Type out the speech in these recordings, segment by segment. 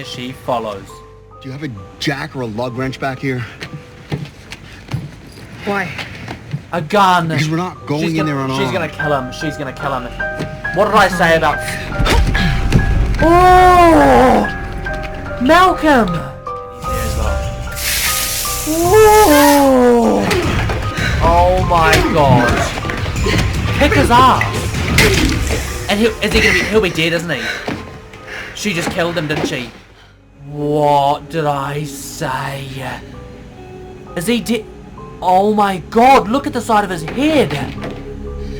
as she follows. Do you have a jack or a lug wrench back here? Why? A gun. Because we're not going in there unarmed. She's gonna kill him. She's gonna kill him. What did I say about... Oh! Malcolm! He's there as well. Whoa! Oh my god. Kick his ass. And he'll be dead, isn't he? She just killed him, didn't she? What did I say? Is he dead? Oh my god, look at the side of his head.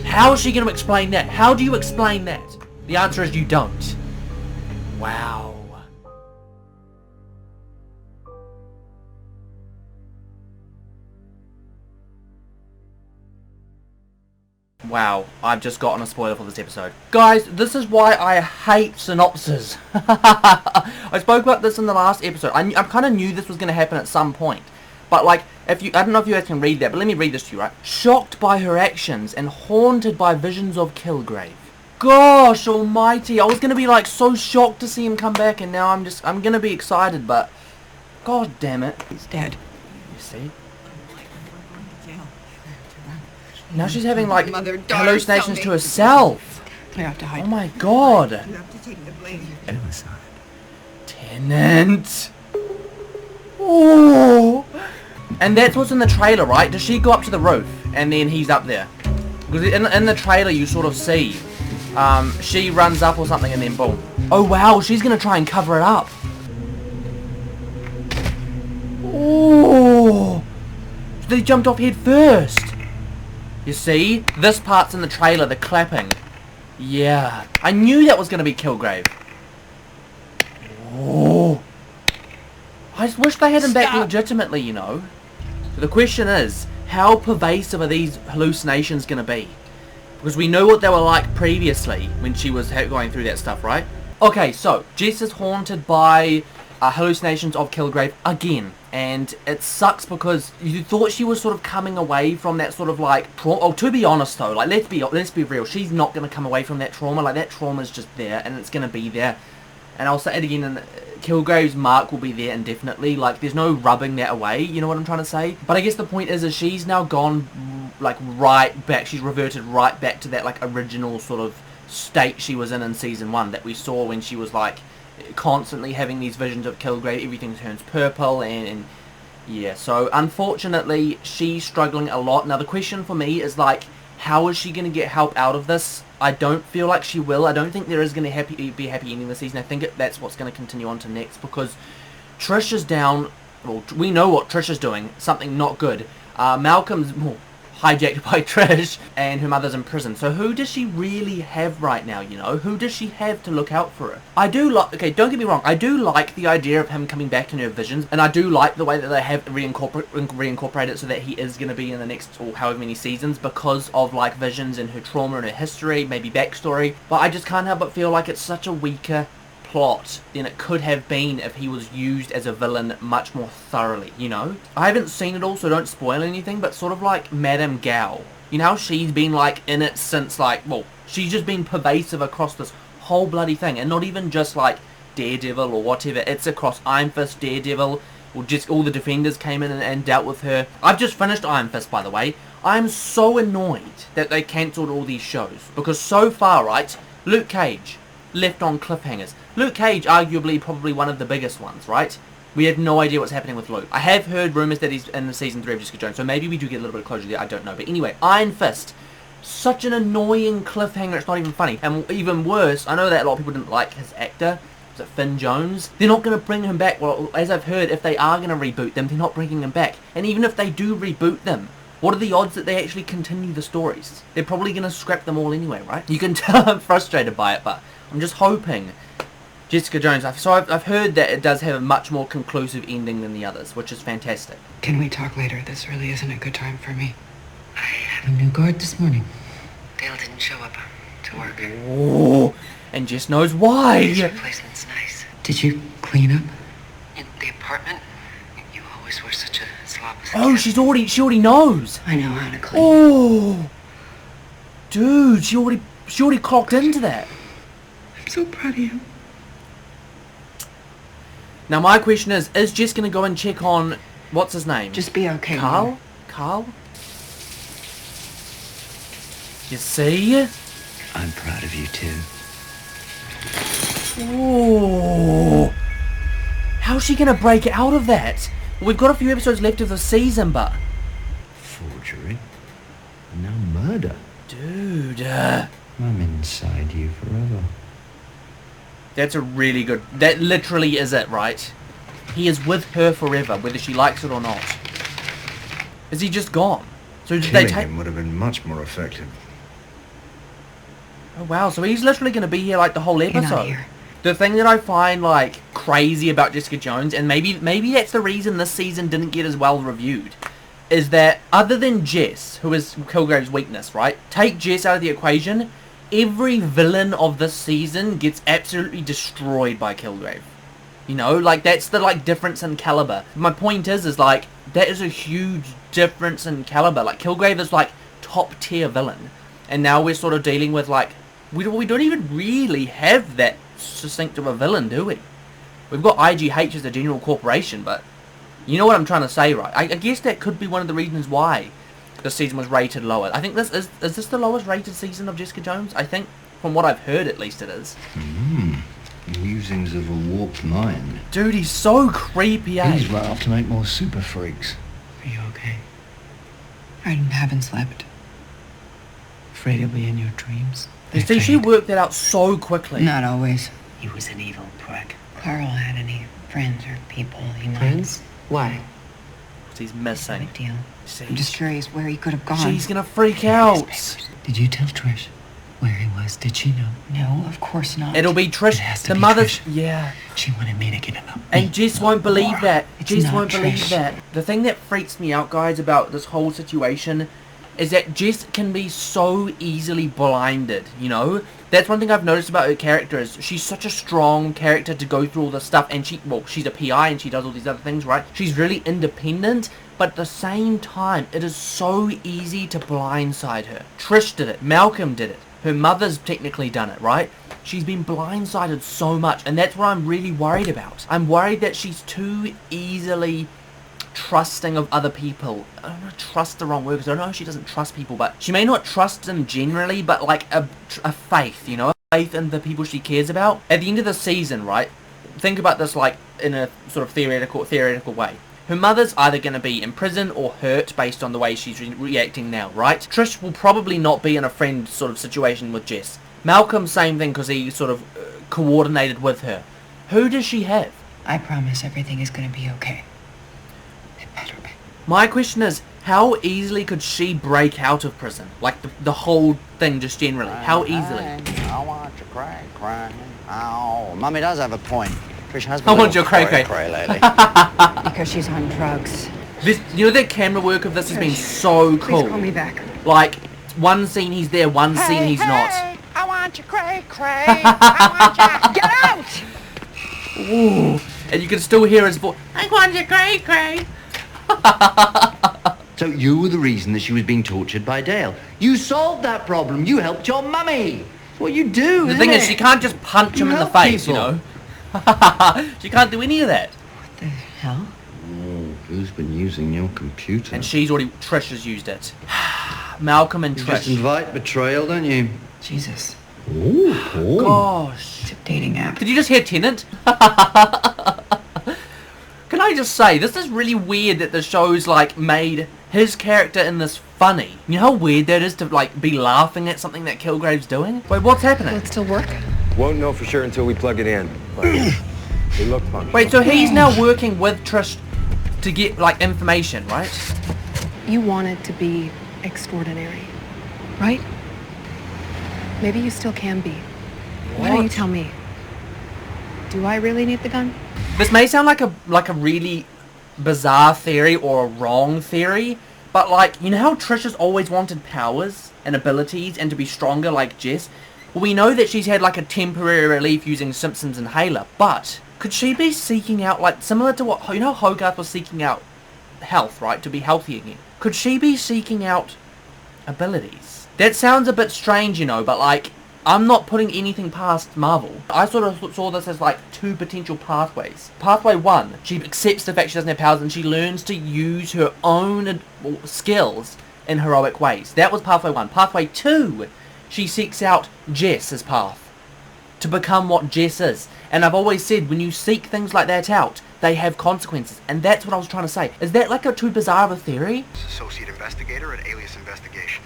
How is she going to explain that? How do you explain that? The answer is you don't. Wow. Wow, I've just gotten a spoiler for this episode. Guys, this is why I hate synopses. I spoke about this in the last episode. I kind of knew this was going to happen at some point. But like, I don't know if you guys can read that, but let me read this to you, right? Shocked by her actions and haunted by visions of Kilgrave. Gosh almighty, I was going to be like so shocked to see him come back, and now I'm going to be excited, but god damn it. He's dead. You see? Now she's having like hallucinations to herself. We have to hide. Oh my god. You have to take the blame. Tenant. Oh. And that's what's in the trailer, right? Does she go up to the roof and then he's up there? Because in the trailer you sort of see she runs up or something and then boom. Oh wow, she's gonna try and cover it up. Oh. They jumped off head first. You see? This part's in the trailer, the clapping. Yeah. I knew that was going to be Kilgrave. Oh. I just wish they had him back legitimately, you know. So the question is, how pervasive are these hallucinations going to be? Because we know what they were like previously when she was going through that stuff, right? Okay, so Jess is haunted by hallucinations of Kilgrave again. And it sucks because you thought she was sort of coming away from that sort of like trauma. Oh, to be honest though, like let's be real. She's not going to come away from that trauma. Like that trauma's just there and it's going to be there. And I'll say it again, and Kilgrave's mark will be there indefinitely. Like there's no rubbing that away. You know what I'm trying to say? But I guess the point is she's now gone like right back. She's reverted right back to that like original sort of state she was in season 1 that we saw when she was like constantly having these visions of Kilgrave. Everything turns purple and yeah, so unfortunately she's struggling a lot. Now the question for me is like, how is she going to get help out of this? I don't feel like she will. I don't think there is going to be a happy ending this season. I think that's what's going to continue on to next, because Trish is down. Well, we know what Trish is doing, something not good. Malcolm's hijacked by Trish, and her mother's in prison. So who does she really have right now, you know? Who does she have to look out for her? I do like, okay, don't get me wrong, I do like the idea of him coming back in her visions, and I do like the way that they have reincorporated it so that he is going to be in the next, or however many seasons, because of, like, visions and her trauma and her history, maybe backstory, but I just can't help but feel like it's such a weaker plot than it could have been if he was used as a villain much more thoroughly, you know? I haven't seen it all, so don't spoil anything, but sort of like Madame Gao. You know how she's been like in it since like, well, she's just been pervasive across this whole bloody thing, and not even just like Daredevil or whatever, it's across Iron Fist, Daredevil, or just all the Defenders came in and dealt with her. I've just finished Iron Fist, by the way. I'm so annoyed that they cancelled all these shows, because so far, right, Luke Cage, left on cliffhangers. Luke Cage, arguably probably one of the biggest ones, right? We have no idea what's happening with Luke. I have heard rumours that he's in the season 3 of Jessica Jones, so maybe we do get a little bit of closure there, I don't know. But anyway, Iron Fist, such an annoying cliffhanger, it's not even funny. And even worse, I know that a lot of people didn't like his actor, was it Finn Jones? They're not going to bring him back. Well, as I've heard, if they are going to reboot them, they're not bringing him back. And even if they do reboot them, what are the odds that they actually continue the stories? They're probably going to scrap them all anyway, right? You can tell I'm frustrated by it, but I'm just hoping. Jessica Jones, I've heard that it does have a much more conclusive ending than the others, which is fantastic. Can we talk later? This really isn't a good time for me. I had a new guard this morning. Dale didn't show up to work. Oh, and Jess knows why. His replacement's nice. Did you clean up? In the apartment? You always were such a slob. Oh, she already knows. I know how to clean. Oh, dude, she already clocked into that. I'm so proud of you. Now my question is Jess going to go and check on, what's his name? Just be okay. Carl? Mother. Carl? You see? I'm proud of you too. Ooh. How's she going to break out of that? We've got a few episodes left of the season, but... Forgery? And now murder? Dude, I'm inside you forever. That's a really good... That literally is it, right? He is with her forever, whether she likes it or not. Is he just gone? So did they Killing take... him would have been much more effective. Oh wow, so he's literally going to be here like the whole You're not episode. here. The thing that I find like crazy about Jessica Jones, and maybe that's the reason this season didn't get as well reviewed, is that other than Jess, who is Kilgrave's weakness, right? Take Jess out of the equation, every villain of this season gets absolutely destroyed by Kilgrave. You know, like that's the like difference in caliber. My point is like that is a huge difference in caliber. Like Kilgrave is like top tier villain, and now we're sort of dealing with like we don't even really have that succinct of a villain, do we? We've got IGH as a general corporation, but you know what I'm trying to say, right? I guess that could be one of the reasons why this season was rated lower. I think this is this the lowest rated season of Jessica Jones? I think, from what I've heard at least, it is. Musings of a warped mind. Dude, he's so creepy, eh? He's right off to make more super freaks. Are you okay? I haven't slept. Afraid he'll be in your dreams. You see, she worked that out so quickly. Not always. He was an evil prick. Carl had any friends or people he might... Friends? Why? He's No missing. big deal. See, I'm just curious where he could have gone. she's gonna freak out. Did you tell Trish where he was? Did she know? No, of course not. It'll be Trish. It has to The be mother's... Trish. Yeah. She wanted me to get him up. And Jess won't believe that. It's Jess not won't believe Trish. that. The thing that freaks me out, guys, about this whole situation is that Jess can be so easily blinded, you know? That's one thing I've noticed about her character is she's such a strong character to go through all this stuff, and she's a PI and she does all these other things, right? She's really independent, but at the same time, it is so easy to blindside her. Trish did it. Malcolm did it. Her mother's technically done it, right? She's been blindsided so much, and that's what I'm really worried about. I'm worried that she's too easily trusting of other people. I don't know, trust the wrong word, because I don't know if she doesn't trust people, but she may not trust them generally, but like a faith, you know? A faith in the people she cares about. At the end of the season, right? Think about this like in a sort of theoretical way. Her mother's either going to be in prison or hurt based on the way she's reacting now, right? Trish will probably not be in a friend sort of situation with Jess. Malcolm, same thing, because he sort of coordinated with her. Who does she have? I promise everything is going to be okay. It better be. My question is, how easily could she break out of prison? Like the whole thing just generally. How easily? I want your cray. Oh, Mummy does have a point. Trish has been I a want little your cray-cray. lately. Because she's on drugs. This, you know, the camera work of this has been so cool. Please call me back. Like, one scene he's there, one scene he's not. I want your cray. I want your... Get out! Ooh, and you can still hear his voice. I want your cray. So you were the reason that she was being tortured by Dale. You solved that problem. You helped your mummy. It's what you do, The thing is, she can't just punch him in the help face, people. you know? She can't do any of that. What the hell? Oh, who's been using your computer? And Trish has used it. Malcolm and You just Trish. invite betrayal, don't you? Jesus. Oh, Gosh. It's a dating app. Did you just hear Tennant? Can I just say, this is really weird that the show's like made his character in this funny. You know how weird that is to like be laughing at something that Kilgrave's doing? Wait, what's happening? Will it still work? Won't know for sure until we plug it in. But it looked functional. Wait, so he's now working with Trish to get like information, right? You want it to be extraordinary, right? Maybe you still can be. Why don't you What? tell me? Do I really need the gun? This may sound like a really bizarre theory or a wrong theory, but like, you know how Trish has always wanted powers and abilities and to be stronger like Jess? Well, we know that she's had like a temporary relief using Simpson's inhaler, but could she be seeking out, like, similar to what, you know, Hogarth was seeking out health, right, to be healthy again? Could she be seeking out abilities? That sounds a bit strange, you know, but like, I'm not putting anything past Marvel. I sort of saw this as like two potential pathways. Pathway 1, she accepts the fact she doesn't have powers and she learns to use her own skills in heroic ways. That was pathway 1. Pathway 2, she seeks out Jess's path to become what Jess is. And I've always said, when you seek things like that out, they have consequences. And that's what I was trying to say. Is that like a too bizarre of a theory? Associate investigator at Alias Investigations.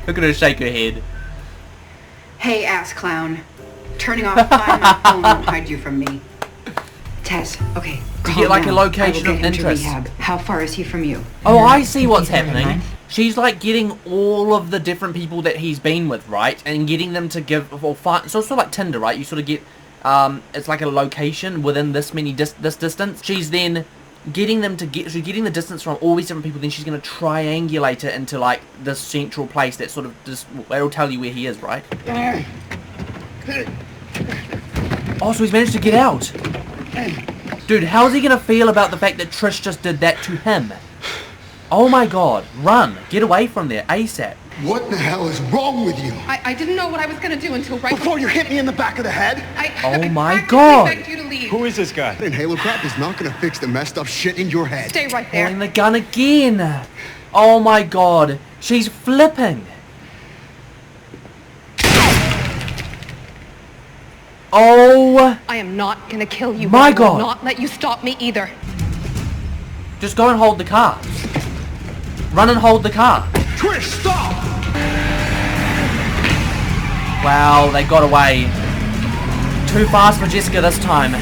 Look at her shake her head. Hey, ass clown. Turning off Find My Phone won't hide you from me. Tess, okay. To get like a location of interest. How far is he from you? Oh, I see what's happening. She's like getting all of the different people that he's been with, right? And getting them to give, or find, so it's sort of like Tinder, right? You sort of get, it's like a location within this this distance. She's then getting them to she's getting the distance from all these different people, then she's going to triangulate it into like this central place that sort of just, it'll tell you where he is, right? Oh, so he's managed to get out. Dude, how's he going to feel about the fact that Trish just did that to him? Oh my god, run, get away from there, ASAP. What the hell is wrong with you? I didn't know what I was going to do until right Before you hit me in the back of the head? Oh my I god. begged you to leave. Who is this guy? That inhaler crap is not gonna fix the messed up shit in your head. Stay right there. Pulling the gun again. Oh my god, she's flipping. Oh I am not going to kill you. My but I will God. not let you stop me either. just go and hold the car. Run and hold the car. Trish, stop! Wow, they got away. Too fast for Jessica this time.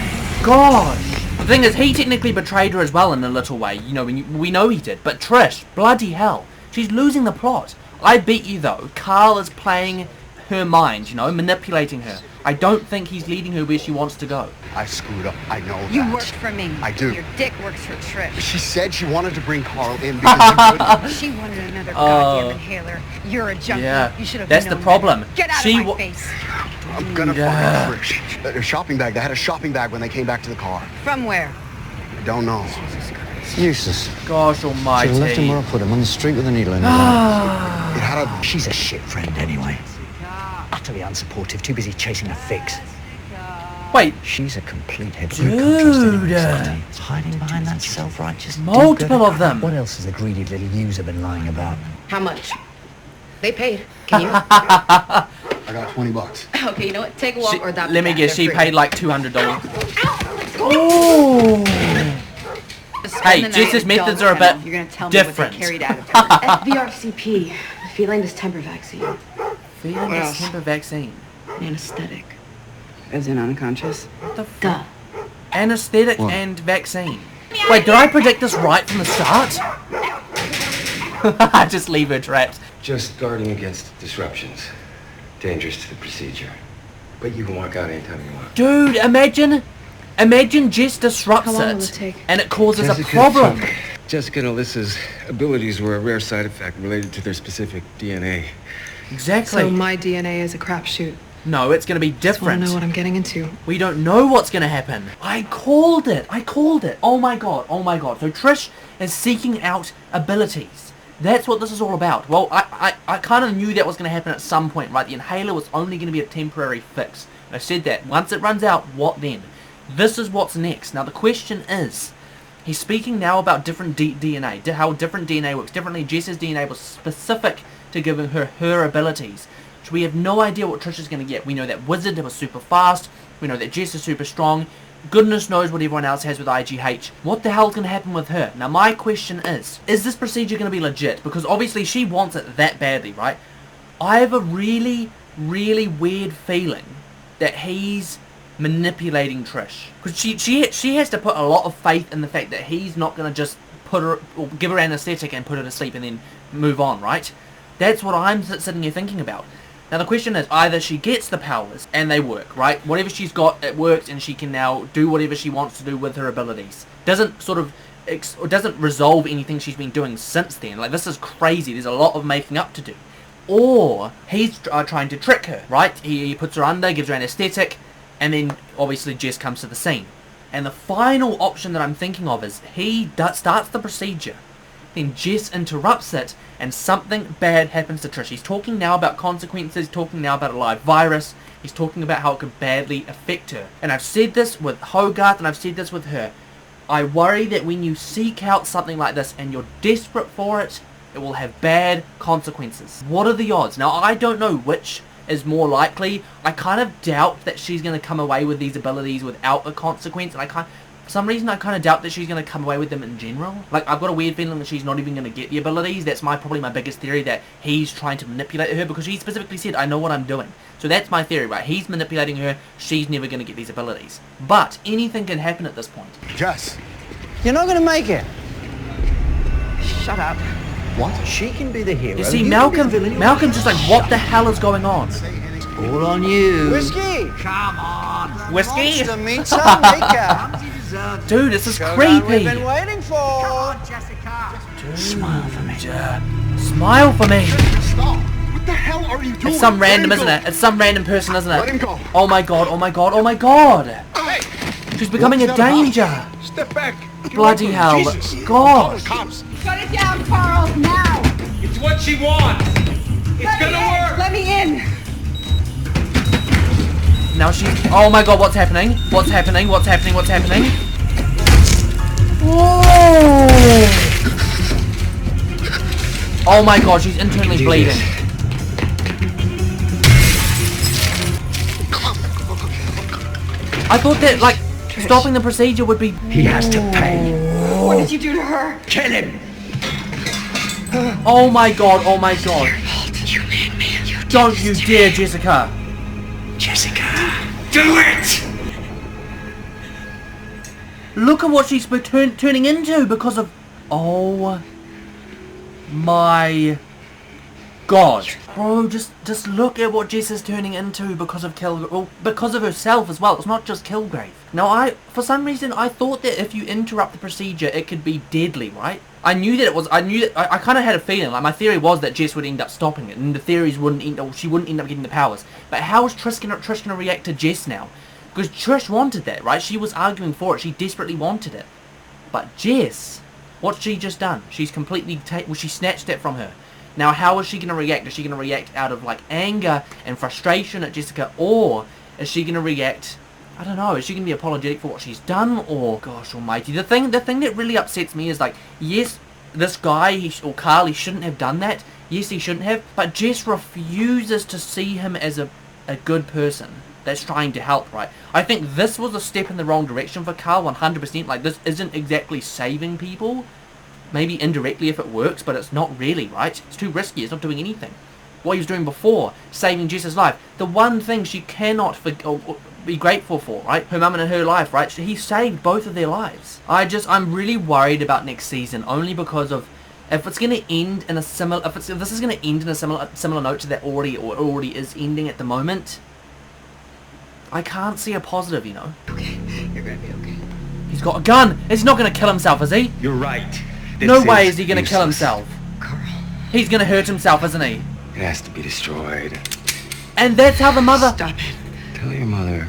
Gosh. The thing is, he technically betrayed her as well in a little way. You know, we know he did. But Trish, bloody hell. She's losing the plot. I bet you, though, Carl is playing her mind, you know, manipulating her. I don't think he's leading her where she wants to go. I screwed up. I know that. You work for me. I do. Your dick works for Trish. She said she wanted to bring Carl in because She wanted another goddamn inhaler. You're a junkie. Yeah, You should have that's known the problem. better. Get out She of my face. I'm gonna find Trish. Their shopping bag. They had a shopping bag when they came back to the car. From where? I don't know. Useless. Gosh almighty. Should've left him where I put him, on the street with a needle in his arm. It had a... She's a shit friend anyway. Utterly unsupportive, too busy chasing a fix. Wait, She's a complete head. Dude. Hiding behind that self-righteous multiple of them. What else has the greedy little user been lying about? How much? They paid. Can you? I got $20. Okay, you know what? Take a walk or adopt Let me a cat. guess, she They're paid free. like $200. Oh. Just Hey, spend the night Jess's in methods dog are a kennel. bit You're gonna tell different. me what they carried out of her. VRCP, feline distemper vaccine. Feeling What this else? temper vaccine. Anesthetic. As in unconscious. What the f- Duh. Anesthetic What? and vaccine. Wait, did I predict this right from the start? Just leave her trapped. Just guarding against disruptions. Dangerous to the procedure. But you can walk out anytime you want. Dude, imagine Jess disrupts How long will it, it take? and it causes a Jessica problem. took- Jessica and Alyssa's abilities were a rare side effect related to their specific DNA. Exactly. So my DNA is a crapshoot. No, it's going to be Just want different. to know what I'm getting into. We don't know what's going to happen. I called it. Oh my god. So Trish is seeking out abilities. That's what this is all about. Well, I kind of knew that was going to happen at some point, right? The inhaler was only going to be a temporary fix. I said that. Once it runs out, what then? This is what's next. Now the question is, he's speaking now about different DNA, how different DNA works differently. Jess's DNA was specific to giving her abilities. So we have no idea what Trish is going to get. We know that Wizard was super fast. We know that Jess is super strong. Goodness knows what everyone else has with IGH. What the hell's going to happen with her? Now my question is this procedure going to be legit? Because obviously she wants it that badly, right? I have a really, really weird feeling that he's manipulating Trish. Because she has to put a lot of faith in the fact that he's not going to just put her, or give her anesthetic and put her to sleep and then move on, right? That's what I'm sitting here thinking about. Now the question is, either she gets the powers and they work, right? Whatever she's got, it works, and she can now do whatever she wants to do with her abilities. Doesn't sort of, or doesn't resolve anything she's been doing since then. Like, this is crazy. There's a lot of making up to do. Or he's trying to trick her, right? He puts her under, gives her anesthetic, and then obviously Jess comes to the scene. And the final option that I'm thinking of is he starts the procedure. then Jess interrupts it, and something bad happens to Trish. He's talking now about consequences, talking now about a live virus, he's talking about how it could badly affect her. And I've said this with Hogarth, and I've said this with her. I worry that when you seek out something like this, and you're desperate for it, it will have bad consequences. What are the odds? Now, I don't know which is more likely. I kind of doubt that she's going to come away with these abilities without a consequence, and for some reason I kind of doubt that she's going to come away with them in general. Like, I've got a weird feeling that she's not even going to get the abilities. That's probably my biggest theory, that he's trying to manipulate her, because she specifically said, I know what I'm doing. So that's my theory, right? He's manipulating her, she's never going to get these abilities. But anything can happen at this point. Jess. You're not going to make it. Shut up. What? She can be the hero. You see, can be the villain. Malcolm's just like, what the hell is going on? All on you. Whiskey! Come on. Whiskey? Monster meets our maker. Dude, this is Showdown creepy. we've been waiting for. Come on, Jessica. Smile for me. Smile for me. Stop. What the hell are you doing? It's some random, Let him isn't go. it? It's some random person, isn't it? Let him go. Oh my god, oh my god, oh my god. Hey. She's becoming a What's that danger. about? Step back. Get Bloody away hell. from him. Jesus. God. I'm calling cops. Shut it down, Carl, now. It's what she wants. It's gonna work. Let me in. Now she's... Oh my god, what's happening? What's happening? What's happening? What's happening? Whoa! Oh my god, she's internally bleeding. I thought that, like, stopping the procedure would be... He has to pay. What did you do to her? Kill him. Oh my god, oh my god. You made me. Don't you dare, Jessica. Jessica, do it! Look at what she's turning into because of... Oh my god. Bro, just look at what Jess is turning into because of Kilgrave. Well, because of herself as well. It's not just Kilgrave. Now, for some reason, I thought that if you interrupt the procedure, it could be deadly, right? I knew that it was... I kind of had a feeling. Like, my theory was that Jess would end up stopping it, and the theories she wouldn't end up getting the powers. But how is Trish gonna react to Jess now? Because Trish wanted that, right? She was arguing for it. She desperately wanted it. But Jess, what's she just done? She's completely... she snatched it from her. Now, how is she going to react? Is she going to react out of, like, anger and frustration at Jessica? Or is she going to react... I don't know. Is she going to be apologetic for what she's done? Or... Gosh almighty. The thing that really upsets me is, like, yes, this guy, or Carl, he shouldn't have done that. Yes, he shouldn't have. But Jess refuses to see him as a good person that's trying to help, right? I think this was a step in the wrong direction for Carl, 100%. Like, this isn't exactly saving people. Maybe indirectly if it works, but it's not really, right? It's too risky. It's not doing anything. What he was doing before, saving Jess's life, the one thing she cannot be grateful for, right? Her mum and her life, right? He saved both of their lives. I'm really worried about next season, only because of if it's going to end in a similar, if this is going to end in a similar note to that already is ending at the moment. I can't see a positive, you know. Okay, you're gonna be okay. He's got a gun. He's not going to kill himself, is he? You're right. No way is he going to kill himself. Carl. He's going to hurt himself, isn't he? It has to be destroyed. And that's how the mother... Stop it. Tell your mother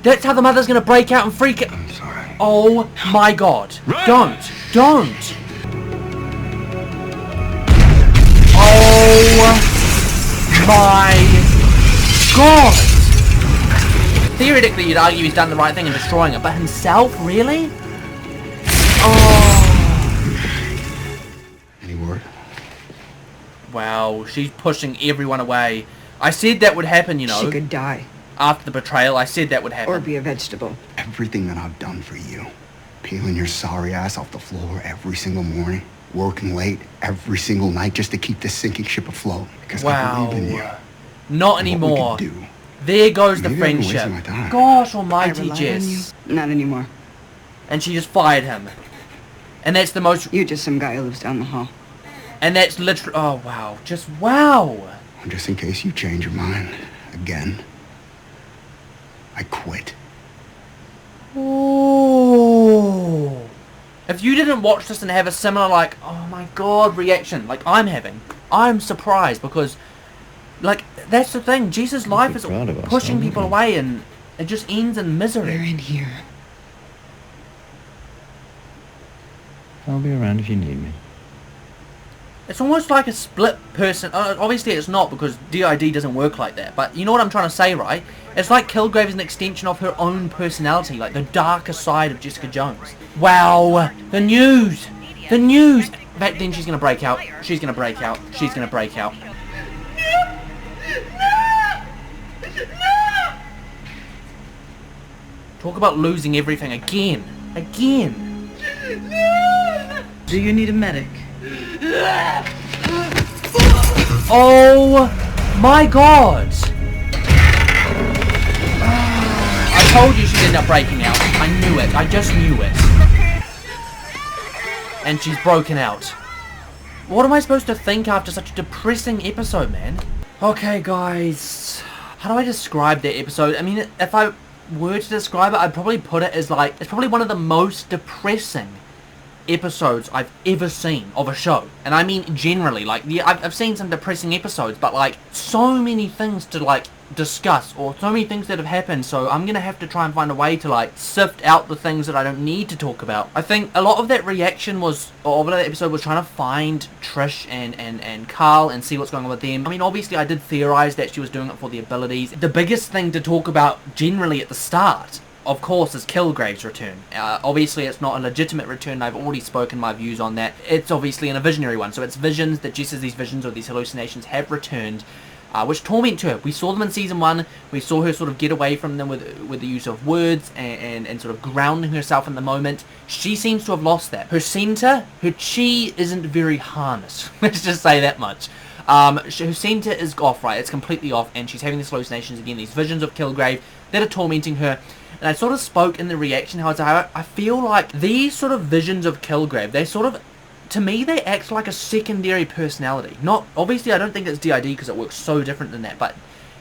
That's how the mother's going to break out and freak it. I'm sorry. Oh my god. Run! Don't. Oh my god. Theoretically, you'd argue he's done the right thing in destroying it, but himself, really? Oh. Any word? Wow, she's pushing everyone away. I said that would happen, you know. She could die. After the betrayal, I said that would happen. Or be a vegetable. Everything that I've done for you. Peeling your sorry ass off the floor every single morning. Working late every single night just to keep this sinking ship afloat. Because I believe in you. Not And anymore. what we could do. There goes the Maybe I've been friendship. wasting my time. Gosh I almighty, relied on Jess. you. Not anymore. And she just fired him. And that's the most... You're just some guy who lives down the hall. And that's literally... Oh, wow. Just wow. Just in case you change your mind again, I quit. Ooh. If you didn't watch this and have a similar, like, oh my god reaction, like I'm having, I'm surprised because, like, that's the thing. Jesus' life is proud of us, pushing aren't people we? away and it just ends in We're misery. in here. I'll be around if you need me. It's almost like a split person. Obviously it's not, because DID doesn't work like that. But you know what I'm trying to say, right? It's like Kilgrave is an extension of her own personality, like the darker side of Jessica Jones. Wow, the news! The news! Back then she's gonna break out. She's gonna break out. She's gonna break out. Talk about losing everything again. Again. Do you need a medic? Oh my god! I told you she'd end up breaking out. I knew it. I just knew it. And she's broken out. What am I supposed to think after such a depressing episode, man? Okay, guys. How do I describe that episode? I mean, if I were to describe it, I'd probably put it as like, it's probably one of the most depressing episodes I've ever seen of a show. And I mean generally, like, yeah, I've seen some depressing episodes, but like, so many things to like discuss, or so many things that have happened, so I'm gonna have to try and find a way to like sift out the things that I don't need to talk about. I think a lot of that reaction was, or that episode was trying to find Trish and Carl and see what's going on with them. I mean, obviously I did theorize that she was doing it for the abilities. The biggest thing to talk about generally at the start, of course, is Kilgrave's return. Obviously it's not a legitimate return. I've already spoken my views on that. It's obviously a visionary one, so it's visions that just as these visions or these hallucinations have returned, which torment her. We saw them in season 1. We saw her sort of get away from them with the use of words and sort of grounding herself in the moment. She seems to have lost that. Her center, her chi isn't very harnessed. Let's just say that much. Her center is off, right? It's completely off, and she's having these hallucinations again, these visions of Kilgrave that are tormenting her. And I sort of spoke in the reaction how I feel like these sort of visions of Kilgrave, they sort of, to me, they act like a secondary personality. Not, obviously I don't think it's DID because it works so different than that, but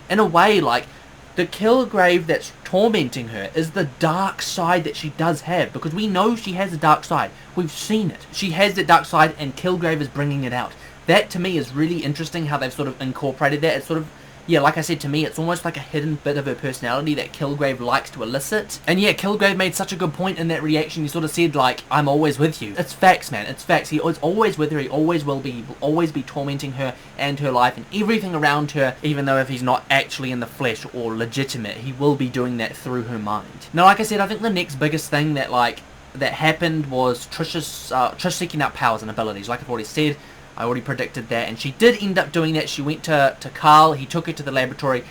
in a way, like, the Kilgrave that's tormenting her is the dark side that she does have, because we know she has a dark side. We've seen it. She has that dark side, and Kilgrave is bringing it out. That, to me, is really interesting how they've sort of incorporated that. It's sort of, yeah, like I said, to me, it's almost like a hidden bit of her personality that Kilgrave likes to elicit. And yeah, Kilgrave made such a good point in that reaction. He sort of said, like, I'm always with you. It's facts, man. It's facts. He is always with her. He always will be. He will always be tormenting her and her life and everything around her, even though if he's not actually in the flesh or legitimate, he will be doing that through her mind. Now, like I said, I think the next biggest thing that, like, that happened was Trish seeking out powers and abilities. Like I've already said, I already predicted that, and she did end up doing that. She went to Carl, he took her to the laboratory,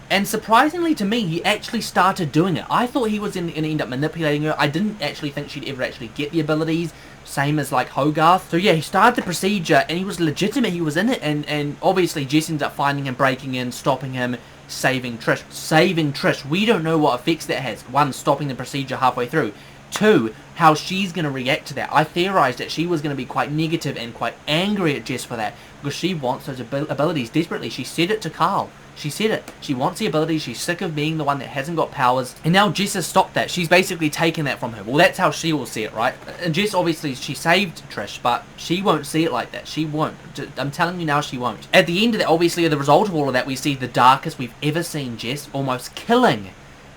and surprisingly to me, he actually started doing it. I thought he was going to end up manipulating her. I didn't actually think she'd ever actually get the abilities, same as like Hogarth. So yeah, he started the procedure, and he was legitimate, he was in it, and obviously Jess ends up finding him, breaking in, stopping him, saving Trish. Saving Trish, we don't know what effects that has. 1, stopping the procedure halfway through. 2, how she's going to react to that. I theorized that she was going to be quite negative and quite angry at Jess for that, because she wants those abilities desperately. She said it to Carl. She said it. She wants the abilities. She's sick of being the one that hasn't got powers. And now Jess has stopped that. She's basically taken that from her. Well, that's how she will see it, right? And Jess, obviously, she saved Trish, but she won't see it like that. She won't. I'm telling you now, she won't. At the end of that, obviously, the result of all of that, we see the darkest we've ever seen Jess, almost killing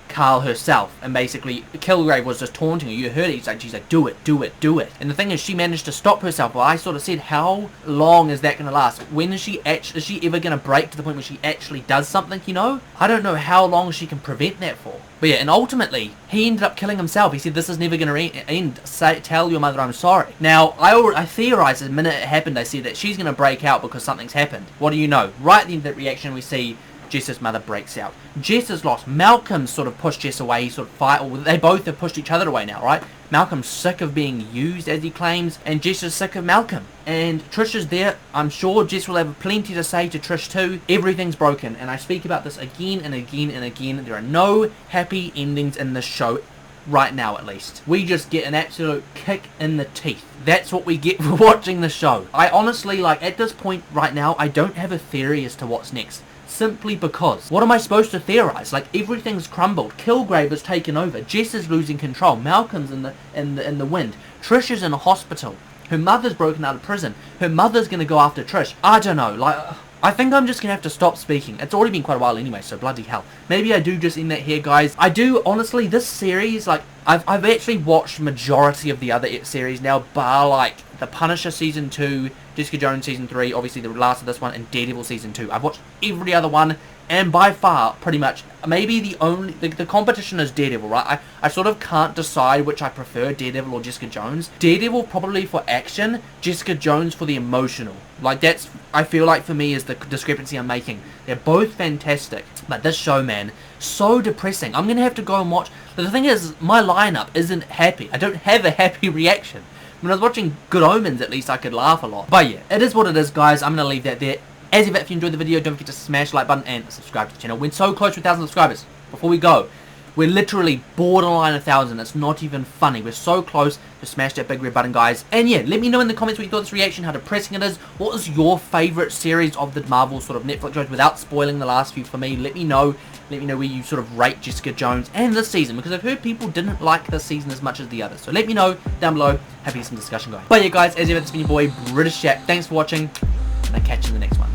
Carl herself, and basically Kilgrave was just taunting her. You heard it. She's like, do it, do it, do it. And the thing is, she managed to stop herself. Well, I sort of said, how long is that going to last? When is she ever going to break to the point where she actually does something, you know? I don't know how long she can prevent that for. But yeah, and ultimately, he ended up killing himself. He said, this is never going to end. Tell your mother I'm sorry. Now, I theorized the minute it happened, I said that she's going to break out because something's happened. What do you know? Right at the end of that reaction, we see Jess's mother breaks out. Jess is lost. Malcolm sort of pushed Jess away. He sort of fight. Or they both have pushed each other away now, right? Malcolm's sick of being used, as he claims, and Jess is sick of Malcolm. And Trish is there. I'm sure Jess will have plenty to say to Trish too. Everything's broken, and I speak about this again and again and again. There are no happy endings in this show. Right now, at least. We just get an absolute kick in the teeth. That's what we get for watching the show. I honestly, like, at this point right now, I don't have a theory as to what's next. Simply because, what am I supposed to theorize? Like, everything's crumbled. Kilgrave has taken over. Jess is losing control. Malcolm's in the wind. Trish is in a hospital. Her mother's broken out of prison. Her mother's gonna go after Trish. I don't know. Like, I think I'm just gonna have to stop speaking. It's already been quite a while anyway, so bloody hell. Maybe I do just end that here, guys. I do, honestly, this series, like, I've actually watched majority of the other series now, bar like The Punisher Season 2, Jessica Jones Season 3, obviously the last of this one, and Daredevil Season 2. I've watched every other one, and by far, pretty much, maybe the only... The competition is Daredevil, right? I sort of can't decide which I prefer, Daredevil or Jessica Jones. Daredevil probably for action, Jessica Jones for the emotional. Like, that's, I feel like for me, is the discrepancy I'm making. They're both fantastic, but this show, man, so depressing. I'm going to have to go and watch... But the thing is, my lineup isn't happy. I don't have a happy reaction. When I was watching Good Omens, at least I could laugh a lot. But yeah, it is what it is, guys. I'm going to leave that there. As ever, if you enjoyed the video, don't forget to smash the like button and subscribe to the channel. We're so close to 1,000 subscribers. Before we go, we're literally borderline 1,000. It's not even funny. We're so close to smash that big red button, guys. And yeah, let me know in the comments what you thought of this reaction, how depressing it is. What was your favourite series of the Marvel sort of Netflix shows without spoiling the last few for me? Let me know. Let me know where you sort of rate Jessica Jones and this season, because I've heard people didn't like this season as much as the others. So let me know down below. Happy to get some discussion going. But yeah, guys, as ever, it's been your boy BritishChap. Thanks for watching, and I'll catch you in the next one.